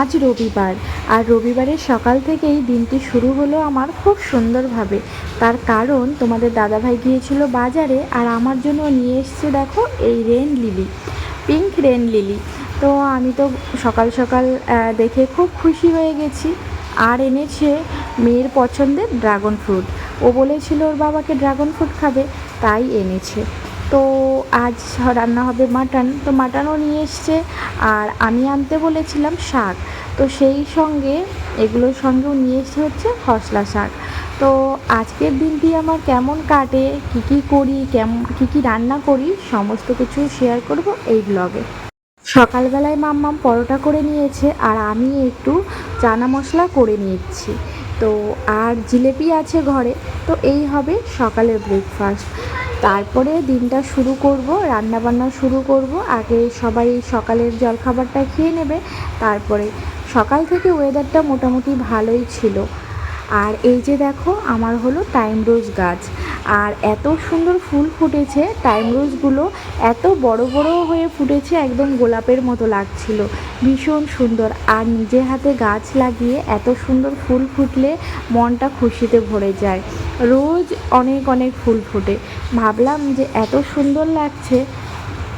আজ রবিবার, আর রবিবারের সকাল থেকেই দিনটি শুরু হলো আমার খুব সুন্দরভাবে। তার কারণ তোমাদের দাদাভাই গিয়েছিল বাজারে, আর আমার জন্য নিয়ে এসছে দেখো এই rain lily, pink rain lily. তো আমি তো সকাল সকাল দেখে খুব খুশি হয়ে গেছি। আর এনেছে মেয়ের পছন্দের ড্রাগন ফ্রুট। ও বলেছিল ওর বাবাকে ড্রাগন ফ্রুট খাবে, তাই এনেছে। তো আজ রান্না হবে মাটন, তো মাটনও নিয়ে এসছে। আর আমি আনতে বলেছিলাম শাক, তো সেই সঙ্গে এগুলোর সঙ্গেও নিয়ে এসছে হচ্ছে খসলা শাক। তো আজকের দিনটি আমার কেমন কাটে, কী কী করি, কী কী রান্না করি, সমস্ত কিছু শেয়ার করব এই ব্লগে। সকালবেলায় মাম্মাম পরোটা করে নিয়েছে, আর আমি একটু চানা মশলা করে নিচ্ছি। তো আর জিলেপি আছে ঘরে। তো এই হবে সকালের ব্রেকফাস্ট। তারপরে দিনটা শুরু করব, রান্নাবান্না শুরু করব। আগে সবাই সকালের জলখাবারটা খেয়ে নেবে, তারপরে সকাল থেকে ওয়েদারটা মোটামুটি ভালোই ছিল। আর এই যে দেখো আমার হলো টাইম রোজ গাছ, আর এত সুন্দর ফুল ফুটেছে। টাইম রোজগুলো এত বড় বড় হয়ে ফুটেছে, একদম গোলাপের মতো লাগছিল, ভীষণ সুন্দর। আর নিজে হাতে গাছ লাগিয়ে এত সুন্দর ফুল ফুটলে মনটা খুশিতে ভরে যায়। রোজ অনেক অনেক ফুল ফোটে, ভাবলাম যে এত সুন্দর লাগছে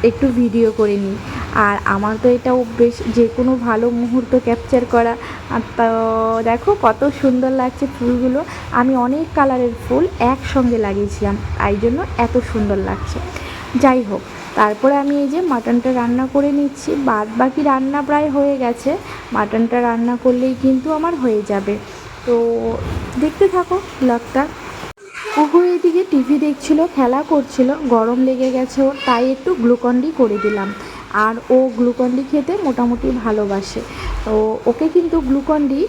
একটু ভিডিও করে নিই। আর আমার তো এটা অভ্যেস যে কোনো ভালো মুহূর্ত ক্যাপচার করা। তো দেখো কত সুন্দর লাগছে ফুলগুলো। আমি অনেক কালারের ফুল একসঙ্গে লাগিয়েছিলাম, তাই জন্য এত সুন্দর লাগছে। যাই হোক, তারপরে আমি এই যে মাটনটা রান্না করে নিচ্ছি। বাদ বাকি রান্না প্রায় হয়ে গেছে, মাটনটা রান্না করলেই কিন্তু আমার হয়ে যাবে। তো দেখতে থাকো ব্লগটা। কুহু এদিকে টিভি দেখছিল, খেলা করছিল, গরম লেগে গেছে ওর, তাই একটু গ্লুকন্ডি করে দিলাম। আর ও গ্লুকন্ডি খেতে মোটামুটি ভালোবাসে। তো ওকে কিন্তু গ্লুকন্ডি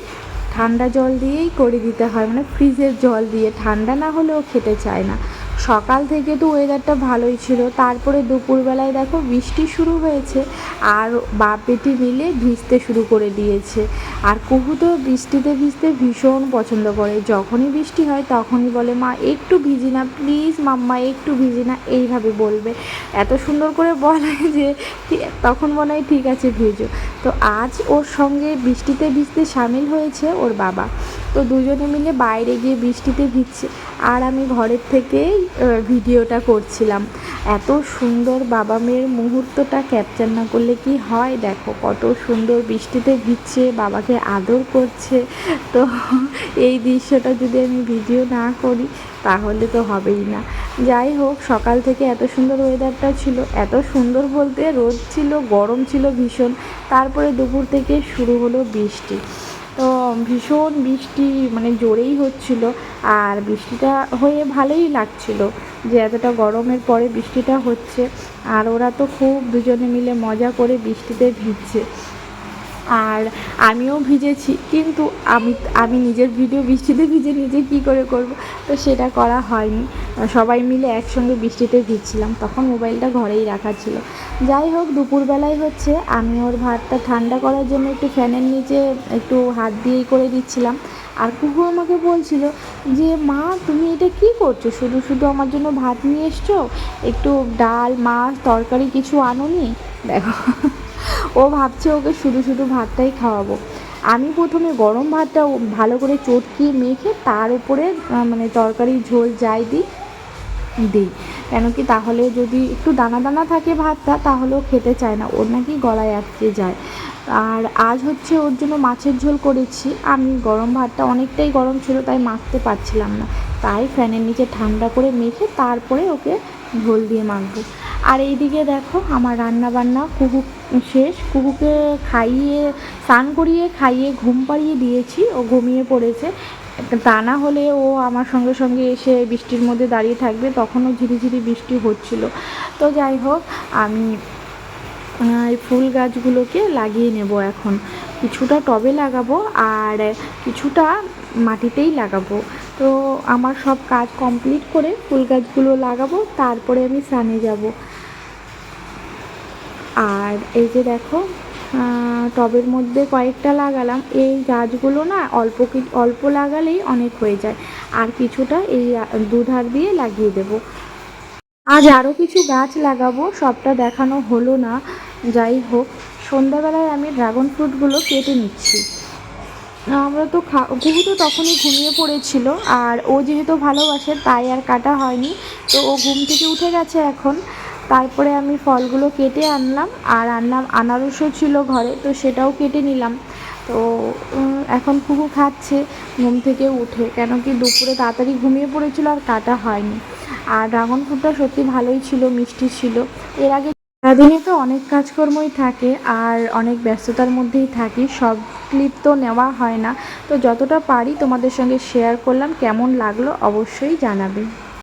ঠান্ডা জল দিয়েই করে দিতে হয়, মানে ফ্রিজের জল দিয়ে, ঠান্ডা না হলে ও খেতে চায় না। সকাল থেকে তো ওয়েদারটা ভালোই ছিল, তারপরে দুপুরবেলায় দেখো বৃষ্টি শুরু হয়েছে, আর বাপ বেটি মিলে ভিজতে শুরু করে দিয়েছে। আর কুহু তো বৃষ্টিতে ভিজতে ভীষণ পছন্দ করে, যখনই বৃষ্টি হয় তখনই বলে মা একটু ভিজি না প্লিজ, মাম্মা একটু ভিজি না, এইভাবে বলবে। এত সুন্দর করে বলে যে তখন মনে হয় ঠিক আছে ভিজো। তো আজ ওর সঙ্গে বৃষ্টিতে ভিজতে সামিল হয়েছে ওর বাবা। তো দুজনে মিলে বাইরে গিয়ে বৃষ্টিতে ভিজছে, আর আমি ঘরের থেকেই ভিডিওটা করছিলাম। এত সুন্দর বাবা মেয়ের মুহূর্তটা ক্যাপচার না করলে কি হয়। দেখো কত সুন্দর বৃষ্টিতে ভিজছে, বাবাকে আদর করছে। তো এই দৃশ্যটা যদি আমি ভিডিও না করি তাহলে তো হবেই না। যাই হোক, সকাল থেকে এত সুন্দর ওয়েদারটা ছিল, এত সুন্দর বলতে রোদ ছিল, গরম ছিল ভীষণ। তারপরে দুপুর থেকে শুরু হলো বৃষ্টি। তো ভীষণ বৃষ্টি, মানে জোরেই হচ্ছিল। আর বৃষ্টিটা হয়ে ভালোই লাগছিল যে এতটা গরমের পরে বৃষ্টিটা হচ্ছে। আর ওরা তো খুব দুজনে মিলে মজা করে বৃষ্টিতে ভিজছে। আর আমিও ভিজেছি, কিন্তু আমি নিজের ভিডিও বৃষ্টিতে ভিজে নিজে কী করে করব, তো সেটা করা হয়নি। সবাই মিলে একসঙ্গে বৃষ্টিতে ভিজছিলাম, তখন মোবাইলটা ঘরেই রাখা ছিল। যাই হোক, দুপুরবেলায় হচ্ছে আমি ওর ভাতটা ঠান্ডা করার জন্য একটু ফ্যানের নিচে একটু হাত দিয়েই করে দিচ্ছিলাম। আর কুকু আমাকে বলছিল যে মা তুমি এটা কী করছো, শুধু শুধু আমার জন্য ভাত নিয়ে এসছো, একটু ডাল মাছ তরকারি কিছু আনোনি। দেখো, ও ভাবছে ওকে শুধু শুধু ভাতটাই খাওয়াবো। আমি প্রথমে গরম ভাতটা ভালো করে চটকিয়ে মেখে তার উপরে মানে তরকারির ঝোল যাই দিই। কেন কি তাহলে যদি একটু দানা দানা থাকে ভাতটা, তাহলেও খেতে চায় না, ওর নাকি গলায় আটকে যায়। আর আজ হচ্ছে ওর জন্য মাছের ঝোল করেছি আমি। গরম ভাতটা অনেকটাই গরম ছিল, তাই মাখতে পারছিলাম না, তাই ফ্যানের নিচে ঠান্ডা করে মেখে তারপরে ওকে ঝোল দিয়ে মাখবো। আর এইদিকে দেখো আমার রান্না বান্না কুহু শেষ। কুহুকে খাইয়ে, স্নান করিয়ে খাইয়ে ঘুম পাড়িয়ে দিয়েছি, ও ঘুমিয়ে পড়েছে। তা না হলে ও আমার সঙ্গে সঙ্গে এসে বৃষ্টির মধ্যে দাঁড়িয়ে থাকবে, তখনও ঝিরিঝিরি বৃষ্টি হচ্ছিল। তো যাই হোক, আমি এই ফুল গাছগুলোকে লাগিয়ে নেব এখন। কিছুটা টবে লাগাবো আর কিছুটা মাটিতেই লাগাবো। তো আমার সব কাজ কমপ্লিট করে ফুল গাছগুলো লাগাবো, তারপরে আমি স্নানে যাব। আর এই যে দেখো, টবের মধ্যে কয়েকটা লাগালাম। এই গাছগুলো না অল্প লাগালেই অনেক হয়ে যায়। আর কিছুটা এই দুধার দিয়ে লাগিয়ে দেব। আজ আরও কিছু গাছ লাগাবো, সবটা দেখানো হলো না। যাই হোক, সন্ধ্যাবেলায় আমি ড্রাগন ফ্রুটগুলো কেটে নিচ্ছি। আমরা তো কুহু তো তখনই ঘুমিয়ে পড়েছিল, আর ও যেহেতু ভালোবাসে তাই আর কাটা হয়নি। তো ও ঘুম থেকে উঠে গেছে এখন। তারপরে আমি ফলগুলো কেটে আনলাম, আর আনলাম আনারসও ছিল ঘরে, তো সেটাও কেটে নিলাম। তো এখন কুহু খাচ্ছে ঘুম থেকে উঠে, কেন কি দুপুরে তাড়াতাড়ি ঘুমিয়ে পড়েছিল আর কাটা হয়নি। আর ড্রাগন ফ্রুটটা সত্যি ভালোই ছিল, মিষ্টি ছিল। এর আগে সারাদিনে তো অনেক কাজকর্মই থাকে আর অনেক ব্যস্ততার মধ্যেই থাকি, সব ক্লিপ তো নেওয়া হয় না। তো যতটা পারি তোমাদের সঙ্গে শেয়ার করলাম, কেমন লাগলো অবশ্যই জানাবে।